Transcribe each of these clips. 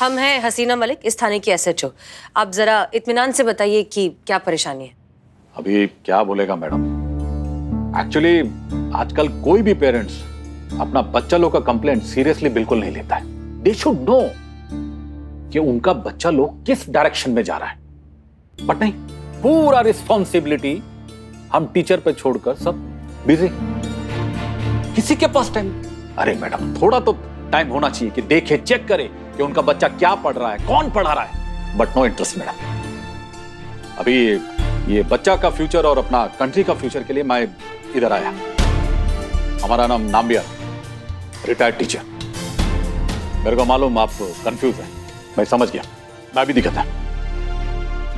हम हैं हसीना मलिक, इस थाने की एसएचओ। आप जरा इत्मीनान से बताइए कि क्या परेशानी है। अभी क्या बोलेगा मैडम, एक्चुअली आजकल कोई भी पेरेंट्स अपना बच्चा लोग का कंप्लेंट सीरियसली बिल्कुल नहीं लेता है। दे शुड नो कि उनका बच्चा लोग किस डायरेक्शन में जा रहा है, बट नहीं, पूरा रिस्पॉन्सिबिलिटी हम टीचर पे छोड़कर सब बिजी। किसी के पास टाइम? अरे मैडम, थोड़ा तो टाइम होना चाहिए कि देखे, चेक करे कि उनका बच्चा क्या पढ़ रहा है, कौन पढ़ा रहा है, बट नो इंटरेस्ट मैडम। अभी ये बच्चा का फ्यूचर और अपना कंट्री का फ्यूचर के लिए मैं इधर आया। हमारा नाम नाम्बियार, रिटायर्ड टीचर। मेरे को मालूम आप कंफ्यूज हैं, मैं समझ गया, मैं भी दिखाता।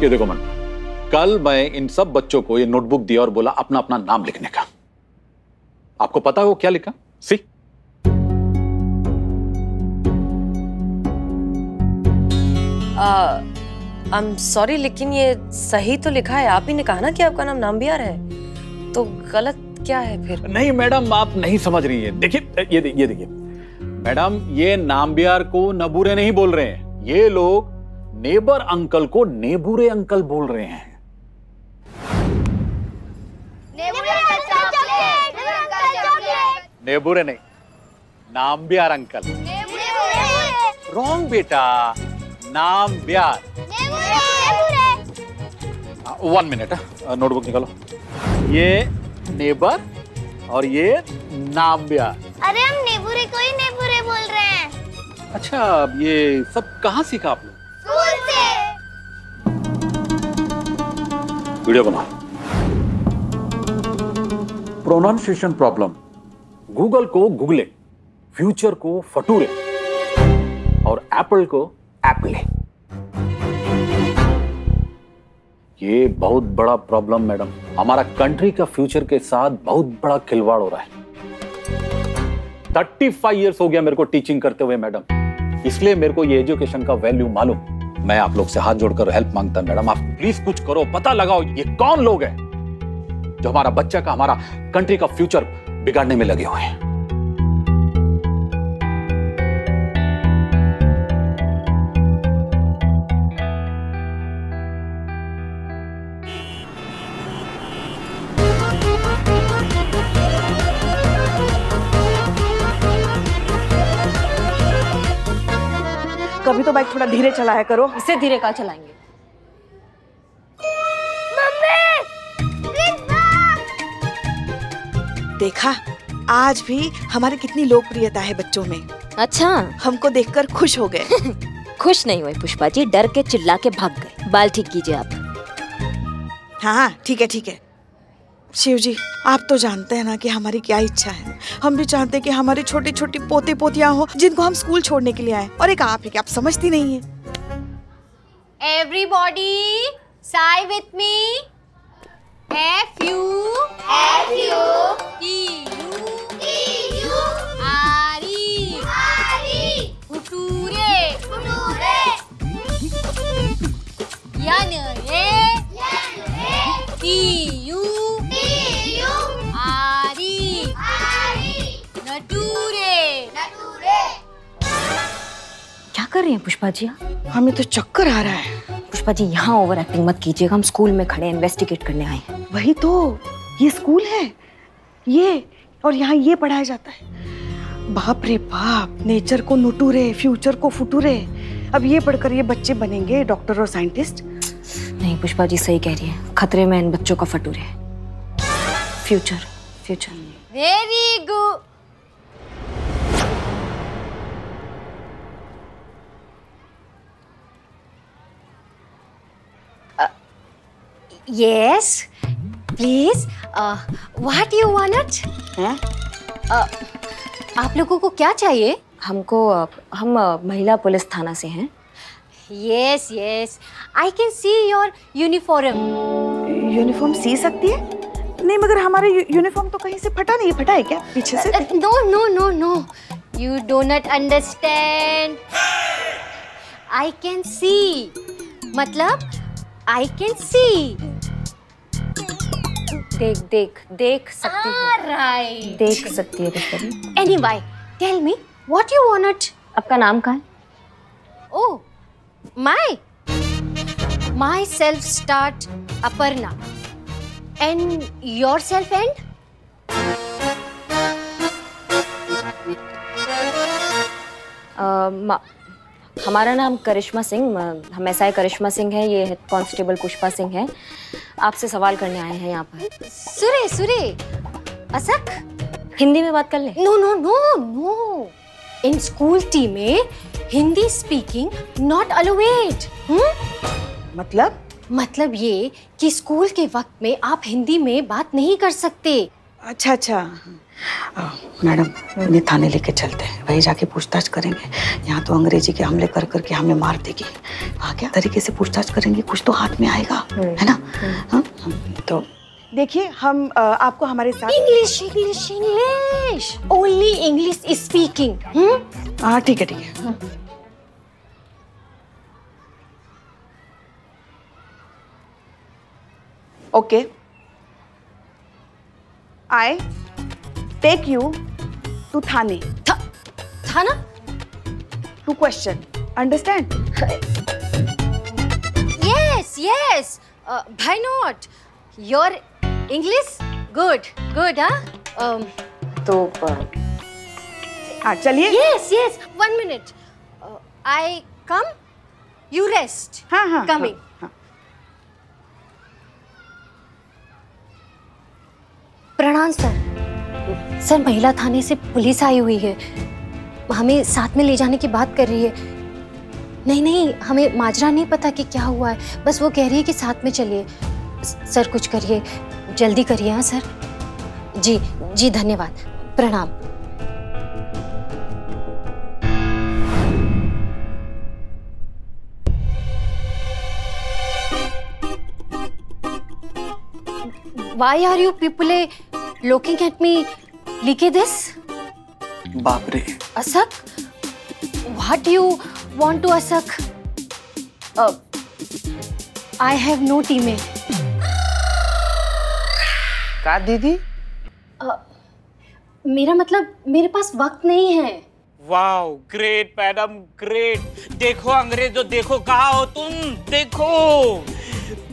ये देखो मन, कल मैं इन सब बच्चों को ये नोटबुक दिया और बोला अपना अपना नाम लिखने का। आपको पता है वो क्या लिखा? सी, आई एम सॉरी, लेकिन ये सही तो लिखा है। आप ही ने कहा ना कि आपका नाम नाम्बियार है, तो गलत क्या है फिर? नहीं मैडम, आप नहीं समझ रही है। देखिए, ये देखिए मैडम, ये नाम्बियार को नबूरे नहीं बोल रहे हैं, ये लोग नेबर अंकल को नेबूरे अंकल बोल रहे हैं। नेबूरे नहीं, नाम्बियार अंकल। रॉन्ग बेटा, नाम्बियार। 1 मिनट, नोटबुक निकालो। ये नेबर और ये नाम्बियार। अरे हम नेबूरे को ही नेबूरे बोल रहे हैं। अच्छा, ये सब कहाँ सीखा आपने? स्कूल से। वीडियो बनाओ। प्रोनाउंसिएशन प्रॉब्लम, गूगल को गूगले, फ्यूचर को फटूरे और एप्पल को एप्पले। ये बहुत बड़ा प्रॉब्लम मैडम, हमारा कंट्री का फ्यूचर के साथ बहुत बड़ा खिलवाड़ हो रहा है। 35 इयर्स हो गया मेरे को टीचिंग करते हुए मैडम, इसलिए मेरे को ये एजुकेशन का वैल्यू मालूम। मैं आप लोग से हाथ जोड़कर हेल्प मांगता हूं मैडम, आप प्लीज कुछ करो, पता लगाओ ये कौन लोग हैं जो हमारा बच्चा का, हमारा कंट्री का फ्यूचर बिगाड़ने में लगे हुए हैं। कभी तो बाइक थोड़ा धीरे चलाया करो। इससे धीरे कहाँ चलाएंगे? देखा, आज भी हमारी कितनी लोकप्रियता है बच्चों में। अच्छा, हमको देखकर खुश हो गए। खुश नहीं हुए पुष्पा जी, डर के चिल्ला के भाग गए। बाल ठीक कीजिए आप। हाँ ठीक है ठीक है। शिव जी, आप तो जानते हैं ना कि हमारी क्या इच्छा है। हम भी चाहते हैं कि हमारी छोटी छोटी पोते पोतियां हो जिनको हम स्कूल छोड़ने के लिए आए, और एक आप है कि आप समझती नहीं है। Everybody, say with me. F-U, F-U, T-U, T-U, R-E, R-E, Future, Future, Yan-E, Yan-E, T-U, T-U, R-E, R-E, Nature, Nature. क्या कर रही हैं पुष्पा जी? हमें तो चक्कर आ रहा है। पुष्पा जी, यहाँ ओवर एक्टिंग मत कीजिएगा, हम स्कूल में खड़े इन्वेस्टिगेट करने आए हैं। वही तो, ये स्कूल है ये, और यहाँ ये पढ़ाया जाता है। बाप रे बाप, नेचर को नुटूरे, फ्यूचर को फुटूरे। अब ये पढ़कर ये बच्चे बनेंगे डॉक्टर और साइंटिस्ट? नहीं पुष्पा जी सही कह रही है, खतरे में इन बच्चों का फटूरे। Future future. Very good. Yes, please. What you wanted? आप लोगों को क्या चाहिए? हम महिला पुलिस थाना से हैं। Yes, yes. I can see your uniform. Uniform सी सकती है? नहीं, मगर हमारा यूनिफॉर्म तो कहीं से फटा नहीं है। फटा है क्या पीछे से? No, no, no, no. You do not understand. I can see. मतलब I can see. देख सकती हूँ। Right. देख सकती है Pushpa ji. Anyway, tell me what you wanted. आपका नाम क्या है? Oh, myself start Aparna. And yourself end? हमारा नाम करिश्मा सिंह, हम एसआई करिश्मा सिंह है, ये कांस्टेबल पुष्पा सिंह है। आपसे सवाल करने आए हैं यहाँ पर। सुरे, असक? हिंदी में बात कर ले। No. इन स्कूल टीम में हिंदी स्पीकिंग नॉट अलाउड। मतलब ये कि स्कूल के वक्त में आप हिंदी में बात नहीं कर सकते। अच्छा। मैडम, इन्हें थाने लेके चलते हैं, वही जाके पूछताछ करेंगे। यहाँ तो अंग्रेजी के हमले कर करके हमें मार देगी, वहाँ क्या तरीके से पूछताछ करेंगे, कुछ तो हाथ में आएगा, है ना? हाँ, तो देखिए, हम आपको हमारे साथ इंग्लिश ओनली इंग्लिश स्पीकिंग। हाँ, ठीक है। Okay, I take you to Thane. थाना? To question. Understand? Yes. Why not? Your English good, huh? तो हाँ, चलिए। Yes. 1 minute. I come. You rest. हाँ. Coming. हाँ. प्रणाम सर, महिला थाने से पुलिस आई हुई है, हमें साथ में ले जाने की बात कर रही है। नहीं, हमें माजरा नहीं पता कि क्या हुआ है, बस वो कह रही है कि साथ में चलिए। सर कुछ करिए, जल्दी करिए। हाँ सर। जी धन्यवाद, प्रणाम। Why are you people looking at me like this? बाप रे। Asak? What you want to Asak? I have no teammate. का दीदी? मेरा मतलब मेरे पास वक्त नहीं है। Wow, great madam, great. देखो अंग्रेजों, देखो कहाँ हो तुम, देखो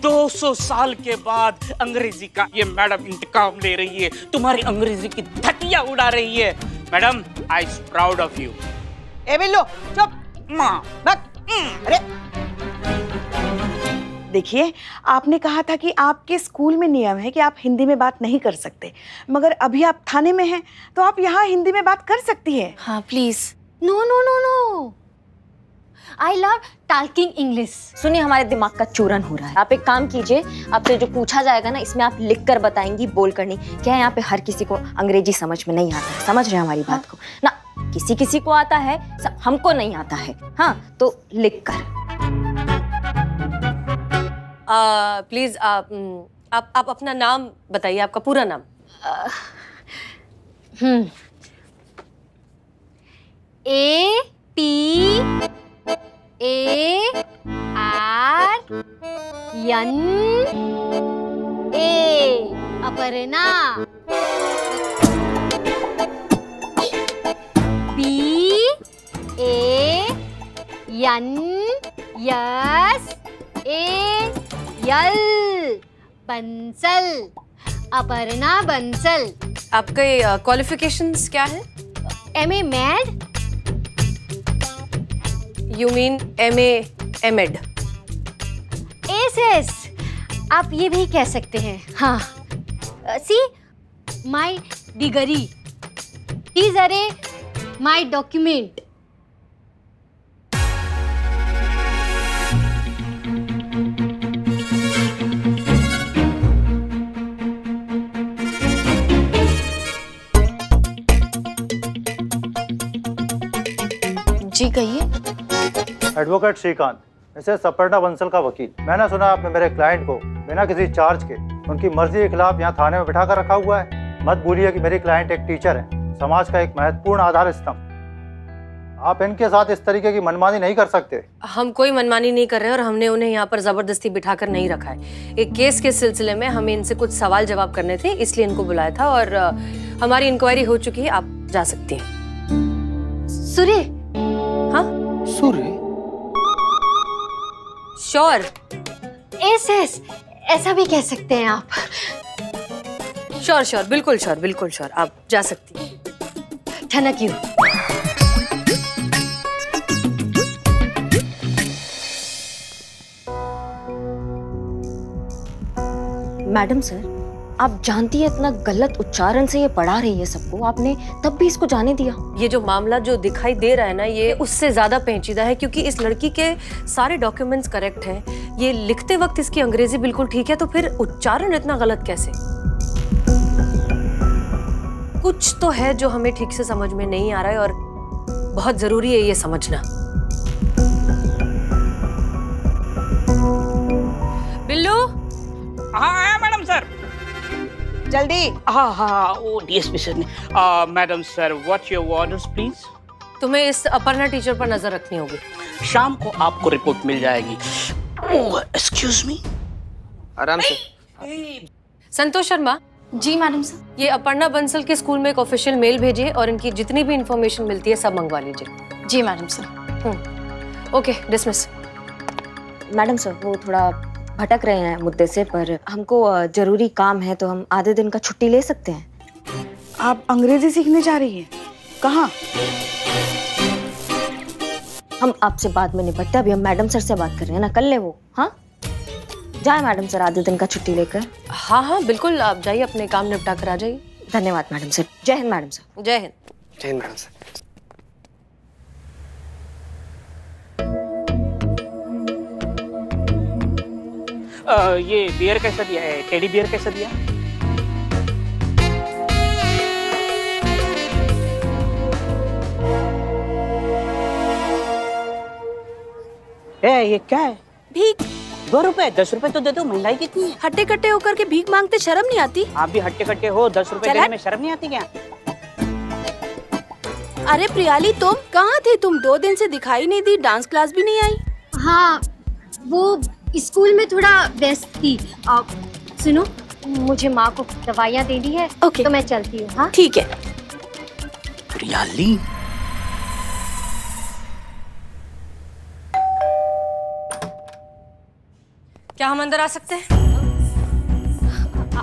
200 साल के बाद अंग्रेजी का ये मैडम इंतकाम ले रही है, तुम्हारी अंग्रेजी की धतिया उड़ा रही है। Madam, I am proud of you. ए बिल्लो, चुप। माँ, अरे देखिए, आपने कहा था कि आपके स्कूल में नियम है कि आप हिंदी में बात नहीं कर सकते, मगर अभी आप थाने में हैं, तो आप यहाँ हिंदी में बात कर सकती है। हाँ please. No, I love talking English. सुनिए, हमारे दिमाग का चूरन हो रहा है। आप एक काम कीजिए, आपसे जो पूछा जाएगा ना, इसमें आप लिख कर बताएंगी, बोल कर नहीं। क्या है, यहाँ पे हर किसी को अंग्रेजी समझ में नहीं आता है, समझ रहे हैं हमारी बात को ना? किसी को आता है, हमको नहीं आता है। हाँ, तो लिख कर। प्लीज आप अपना नाम बताइए, आपका पूरा नाम। APARNA, अपर्णा। BANSAL, बंसल, अपर्णा बंसल। आपके क्वालिफिकेशंस क्या है? MA mad. You mean MA MED? SS, आप ये भी कह सकते हैं। हाँ, सी माई डिग्री इज अरे माई डॉक्यूमेंट। जी कहिए। एडवोकेट श्रीकांत, मिसेस अपर्णा बंसल का वकील। मैंने सुना आपने मेरे क्लाइंट को बिना किसी चार्ज के उनकी मर्जी के खिलाफ यहाँ थाने में बिठा कर रखा हुआ है। मत भूलिए कि मेरी क्लाइंट एक टीचर है, समाज का एक महत्वपूर्ण आधार स्तंभ। आप इनके साथ इस तरीके की मनमानी नहीं कर सकते। हम कोई मनमानी नहीं कर रहे और हमने उन्हें यहाँ पर जबरदस्ती बिठाकर नहीं रखा है। एक केस के सिलसिले में हमें इनसे कुछ सवाल जवाब करने थे, इसलिए इनको बुलाया था और हमारी इंक्वायरी हो चुकी है, आप जा सकती हैं। सूर्य। हाँ सूर्य? श्योर? एस ऐसा भी कह सकते हैं आप। श्योर श्योर, बिल्कुल श्योर, आप जा सकती हैं। Thank you. मैडम सर, आप जानती है इतना गलत उच्चारण से ये पढ़ा रही है सबको, आपने तब भी इसको जाने दिया। ये जो मामला जो दिखाई दे रहा है ना, ये उससे ज्यादा पेचीदा है क्योंकि इस लड़की के सारे डॉक्यूमेंट्स करेक्ट हैं। ये लिखते वक्त इसकी अंग्रेजी बिल्कुल ठीक है, तो फिर उच्चारण इतना गलत कैसे? कुछ तो है जो हमें ठीक से समझ में नहीं आ रहा है और बहुत जरूरी है ये समझना। बिल्लू। हाँ मैडम सर, जल्दी। हाँ, ओ डीएसपी सर ने। Madam sir, what your orders please? तुम्हें इस अपर्णा टीचर पर नजर रखनी होगी। शाम को आपको रिपोर्ट मिल जाएगी। Oh excuse me. आराम से। संतोष शर्मा। जी मैडम सर। ये अपर्णा बंसल के स्कूल में एक ऑफिशियल मेल भेजिए और इनकी जितनी भी इंफॉर्मेशन मिलती है सब मंगवा लीजिए। जी madam sir. Okay, dismiss. Madam sir, वो थोड़ा भटक रहे हैं मुद्दे से, पर हमको जरूरी काम है तो हम आधे दिन का छुट्टी ले सकते हैं। आप अंग्रेजी सीखने जा रही हैं? कहाँ? हम आपसे बाद में निपटते, अभी हम मैडम सर से बात कर रहे हैं ना, कर ले वो। हाँ जाए मैडम सर आधे दिन का छुट्टी लेकर। हाँ बिल्कुल, आप जाइए, अपने काम निपटा कर आ जाइए। धन्यवाद मैडम सर। जय हिंद मैडम सर। जय हिंद। जय हिंद मैडम सर। ये बियर कैसा दिया है? टेडी बियर कैसा दिया? ये क्या है? भीख। 2 रुपए, 10 रुपए तो दे दो। महंगाई कितनी है? हट्टे कट्टे होकर के भीख मांगते शर्म नहीं आती? आप भी हट्टे कट्टे हो, 10 रुपए देने में शर्म नहीं आती क्या? अरे प्रियाली, तुम कहाँ थे? तुम 2 दिन से दिखाई नहीं दी, डांस क्लास भी नहीं आई। हाँ, वो स्कूल में थोड़ा व्यस्त थी। सुनो, मुझे माँ को दवाइयाँ देनी है। ओके। तो मैं चलती हूँ। हाँ ठीक है। प्रियाली, क्या हम अंदर आ सकते हैं?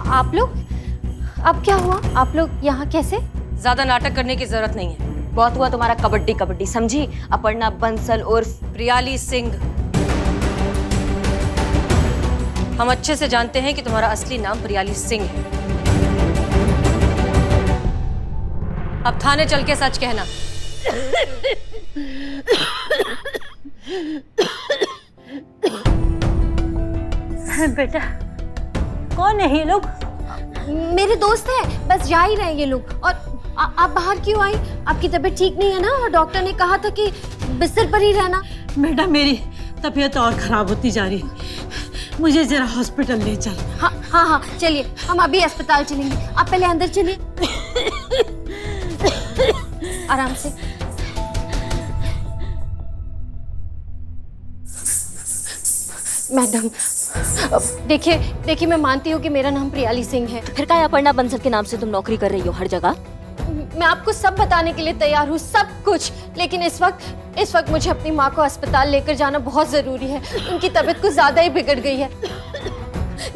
आप लोग? अब क्या हुआ? आप लोग यहाँ कैसे? ज्यादा नाटक करने की जरूरत नहीं है। बहुत हुआ तुम्हारा कबड्डी कबड्डी, समझी? अपर्णा बंसल और प्रियाली सिंह। हम अच्छे से जानते हैं कि तुम्हारा असली नाम प्रियाली सिंह है। अब थाने चल के सच कहना। बेटा, कौन है ये लोग? मेरे दोस्त हैं, बस जा ही रहे हैं ये लोग। और आप बाहर क्यों आई? आपकी तबीयत ठीक नहीं है ना? और डॉक्टर ने कहा था कि बिस्तर पर ही रहना। बेटा, मेरी तबीयत और खराब होती जा रही है, मुझे जरा हॉस्पिटल ले चल। हाँ, चलिए, हम अभी अस्पताल चलेंगे। आप पहले अंदर चलिए। आराम से। मैडम, देखिए मैं मानती हूँ कि मेरा नाम प्रियाली सिंह है। फिर क्या अपर्णा बंसल के नाम से तुम नौकरी कर रही हो हर जगह? मैं आपको सब बताने के लिए तैयार हूँ, सब कुछ। लेकिन इस वक्त मुझे अपनी माँ को अस्पताल लेकर जाना बहुत जरूरी है। उनकी तबीयत कुछ ज्यादा ही बिगड़ गई है।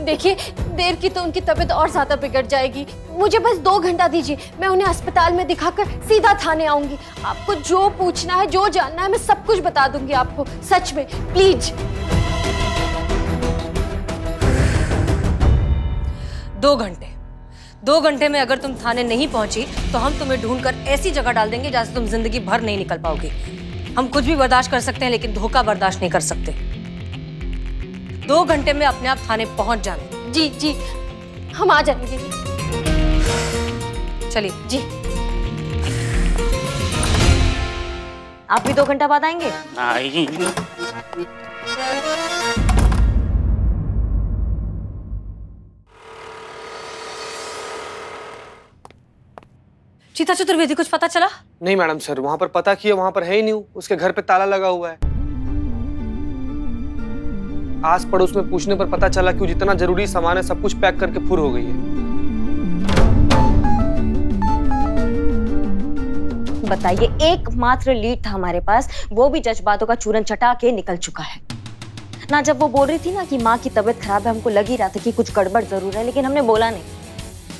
देखिए, देर की तो उनकी तबीयत और ज्यादा बिगड़ जाएगी। मुझे बस 2 घंटा दीजिए, मैं उन्हें अस्पताल में दिखाकर सीधा थाने आऊंगी। आपको जो पूछना है, जो जानना है, मैं सब कुछ बता दूंगी आपको। सच में, प्लीज। 2 घंटे में अगर तुम थाने नहीं पहुंची तो हम तुम्हें ढूंढकर ऐसी जगह डाल देंगे जहां से तुम जिंदगी भर नहीं निकल पाओगी। हम कुछ भी बर्दाश्त कर सकते हैं लेकिन धोखा बर्दाश्त नहीं कर सकते। 2 घंटे में अपने आप थाने पहुंच जाना। जी, हम आ जाएंगे। चलिए जी। आप भी 2 घंटा बाद आएंगे? चीता चतुर्वेदी, कुछ पता चला? नहीं मैडम सर, वहाँ पर पता किया, वहाँ पर है ही नहीं। उसके घर पे ताला लगा हुआ है। आस पड़ोस में पूछने पर पता चला कि वो जितना जरूरी सामान है सब कुछ पैक करके फुर हो गई है। बताइए, एकमात्र लीड था हमारे पास, वो भी जज्बातों का चूरन चटा के निकल चुका है। ना जब वो बोल रही थी ना कि माँ की तबीयत खराब है, हमको लग ही रहा था कि कुछ गड़बड़ जरूर है, लेकिन हमने बोला नहीं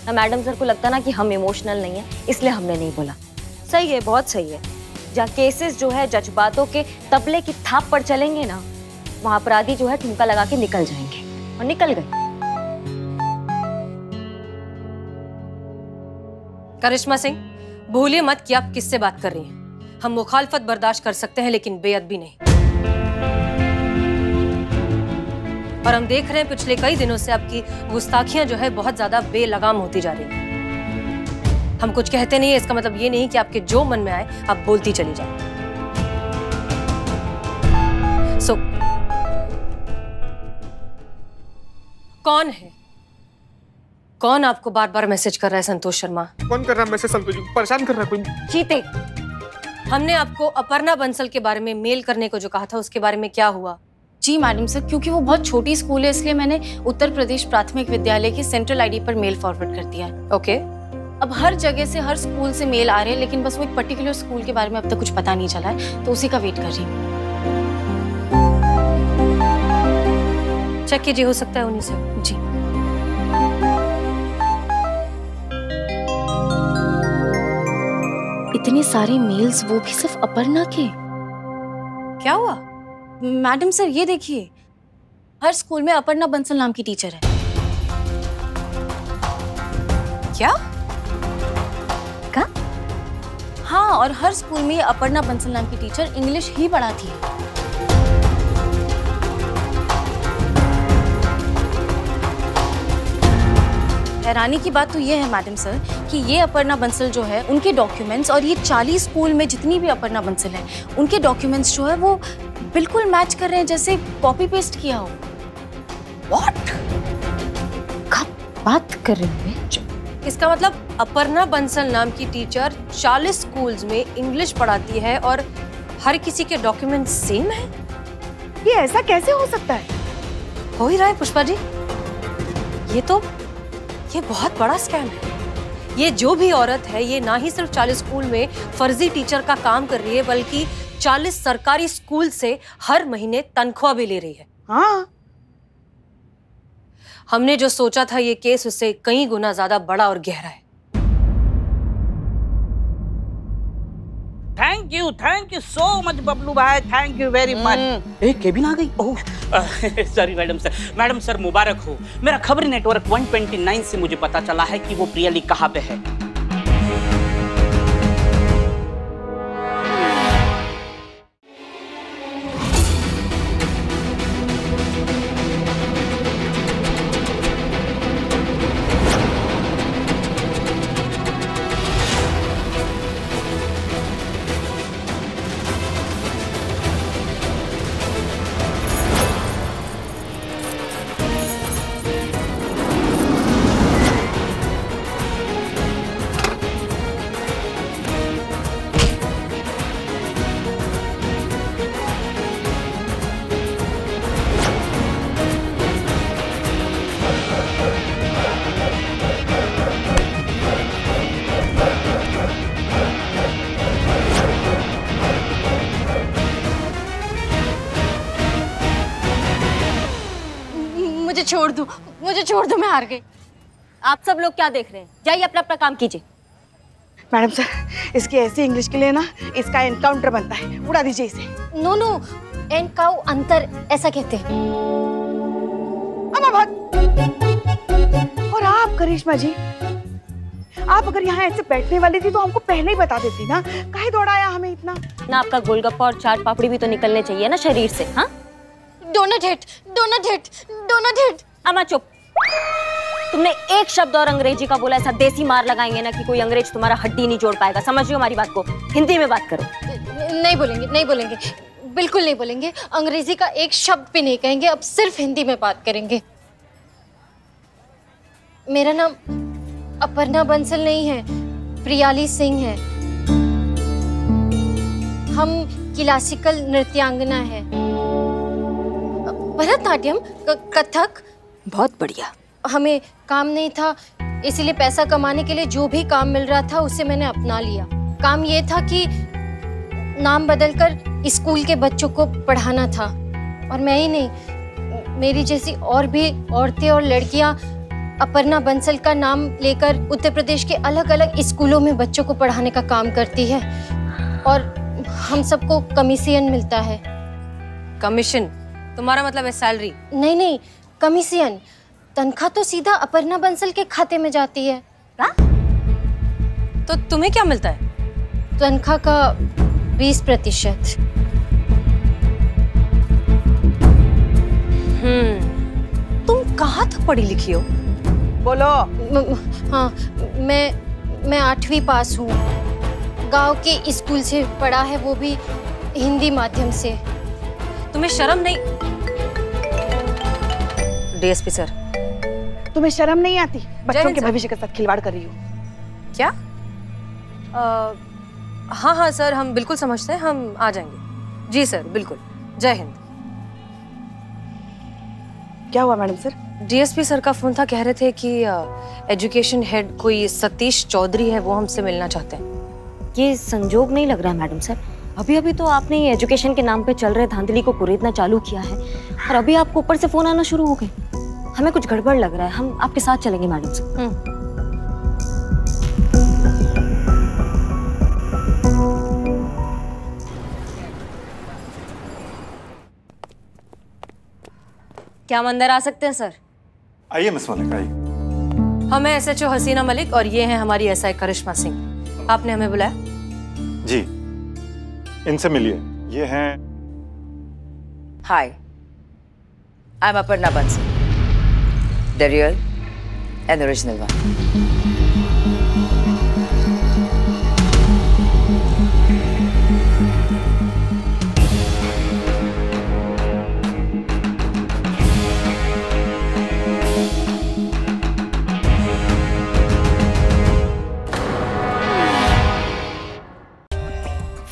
ना। मैडम सर को लगता ना कि हम इमोशनल नहीं है, इसलिए हमने नहीं बोला। सही है, बहुत सही है। जहाँ केसेस जो है जज्बातों के तबले की थाप पर चलेंगे ना, वहाँ अपराधी जो है ठुमका लगा के निकल जाएंगे, और निकल गए। करिश्मा सिंह, भूलिए मत कि आप किससे बात कर रही हैं। हम मुखालफत बर्दाश्त कर सकते हैं लेकिन बेअदबी नहीं। और हम देख रहे हैं पिछले कई दिनों से आपकी गुस्ताखियां जो है बहुत ज्यादा बेलगाम होती जा रही हैं। हम कुछ कहते नहीं है, इसका मतलब ये नहीं कि आपके जो मन में आए आप बोलती चली जाए। कौन है? कौन आपको बार बार मैसेज कर रहा है? संतोष शर्मा। कौन कर रहा है मैसेज? संतोष जी परेशान कर रहा है कोई। चीते, हमने आपको अपर्णा बंसल के बारे में मेल करने को जो कहा था उसके बारे में क्या हुआ? जी मैडम सर, क्योंकि वो बहुत छोटी स्कूल है इसलिए मैंने उत्तर प्रदेश प्राथमिक विद्यालय के सेंट्रल आईडी पर मेल फॉरवर्ड कर दिया है। ओके। अब हर जगह से हर स्कूल से मेल आ रहे हैं, लेकिन बस वो एक पर्टिकुलर स्कूल के बारे में अब तक कुछ पता नहीं चला है, तो उसी का वेट कर रही हूँ। चेक कीजिए, हो सकता है उन्हीं से। जी। इतने सारे मेल्स, वो भी सिर्फ अपर्णा के। क्या हुआ? मैडम सर ये देखिए, हर स्कूल में अपर्णा बंसल नाम की टीचर है। क्या? क्या? हाँ, और हर स्कूल में ये अपर्णा बंसल नाम की टीचर इंग्लिश ही पढ़ाती है। हैरानी की बात तो ये है मैडम सर कि ये अपर्णा बंसल जो है उनके डॉक्यूमेंट्स और ये 40 स्कूल में जितनी भी अपर्णा बंसल है उनके डॉक्यूमेंट्स जो है वो बिल्कुल मैच कर रहे हैं, जैसे कॉपी पेस्ट किया हो। व्हाट? कब बात कर रहे हैं? इसका मतलब अपर्णा बंसल नाम की टीचर 40 स्कूल्स में इंग्लिश पढ़ाती है और हर किसी के डॉक्यूमेंट्स सेम है? ये ऐसा कैसे हो सकता है? हो ही रहा है पुष्पा जी। ये बहुत बड़ा स्कैम है। ये जो भी औरत है ये ना ही सिर्फ 40 स्कूल में फर्जी टीचर का काम कर रही है बल्कि 40 सरकारी स्कूल से हर महीने तनख्वाह भी ले रही है। हाँ। हमने जो सोचा था ये केस उससे कई गुना ज्यादा बड़ा और गहरा है। Thank you so much Bablu भाई, थैंक यू वेरी मच। एक केबिन आ गई। Oh sorry madam sir. Madam sir मुबारक हो। मेरा खबरी नेटवर्क 129 से मुझे पता चला है कि वो प्रियली कहाँ पे है। मुझे छोड़ दो, मैं हार गई। आप सब लोग क्या देख रहे हैं? जाइए अपना अपना काम कीजिए। मैडम सर, इसकी ऐसी इंग्लिश के लिए ना इसका एनकाउंटर बनता है, उड़ा दीजिए इसे। नो नो, एनकाउंटर ऐसा कहते हैं। और आप करिश्मा जी, आप अगर यहाँ ऐसे बैठने वाली थी तो हमको पहले ही बता देती ना, काहे दौड़ाया हमें इतना? ना आपका गोलगप्पा और चाट पापड़ी भी तो निकलने चाहिए ना शरीर से। हाँ, donut hit, donut hit, donut hit. अम्मा चुप। तुमने एक शब्द और अंग्रेजी का बोला, ऐसा देसी मार लगाएंगे ना कि कोई अंग्रेज तुम्हारा हड्डी नहीं जोड़ पाएगा। समझ रही हो हमारी बात को? हिंदी में बात करो। नहीं बोलेंगे, नहीं बोलेंगे, बिल्कुल नहीं बोलेंगे। अंग्रेजी का एक शब्द भी नहीं कहेंगे, अब सिर्फ हिंदी में बात करेंगे। मेरा नाम अपर्णा बंसल नहीं है, प्रियाली सिंह है। हम क्लासिकल नृत्यांगना है, भरतनाट्यम, कथक। बहुत बढ़िया। हमें काम नहीं था, इसीलिए पैसा कमाने के लिए जो भी काम मिल रहा था उसे मैंने अपना लिया। काम ये था कि नाम बदलकर स्कूल के बच्चों को पढ़ाना था। और मैं ही नहीं, मेरी जैसी और भी औरतें और लड़कियां अपर्णा बंसल का नाम लेकर उत्तर प्रदेश के अलग अलग स्कूलों में बच्चों को पढ़ाने का काम करती है और हम सबको कमीशन मिलता है। कमीशन? तुम्हारा मतलब है सैलरी? नहीं नहीं, कमीशन। तनख्वाह तो सीधा अपर्णा बंसल के खाते में जाती है। तो तुम्हें क्या मिलता है? तनख्वाह का 20%। तुम कहाँ तक पढ़ी लिखी हो? बोलो। हाँ, मैं 8वीं पास हूँ। गांव के स्कूल से पढ़ा है, वो भी हिंदी माध्यम से। तुम्हें शर्म नहीं? डीएसपी सर, तुम्हें शर्म नहीं आती? बच्चों के सर। भविष्य के साथ खिलवाड़ कर रही हो। क्या? हाँ हाँ सर, हम बिल्कुल समझते हैं, हम आ जाएंगे। जी सर, बिल्कुल। जय हिंद। क्या हुआ मैडम सर? डीएसपी सर का फोन था, कह रहे थे कि एजुकेशन हेड कोई सतीश चौधरी है, वो हमसे मिलना चाहते हैं। ये संजोग नहीं लग रहा है मैडम सर। अभी अभी तो आपने ये एजुकेशन के नाम पे चल रहे धांधली को कुरेदना चालू किया है और अभी आपको ऊपर से फोन आना शुरू हो गए। हमें कुछ गड़बड़ लग रहा है, हम आपके साथ चलेंगे मैडम सर। क्या हम अंदर आ सकते हैं सर? आइए मिस मलिक, आइए। हम हैं SHO हसीना मलिक और ये हैं हमारी SI करिश्मा सिंह। आपने हमें बुलाया? जी, इनसे मिलिए। ये हैं। Hi, I am Aparna Bansal, the real and original one.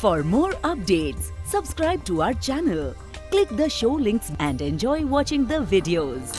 For more updates, subscribe to our channel, click the show links and enjoy watching the videos.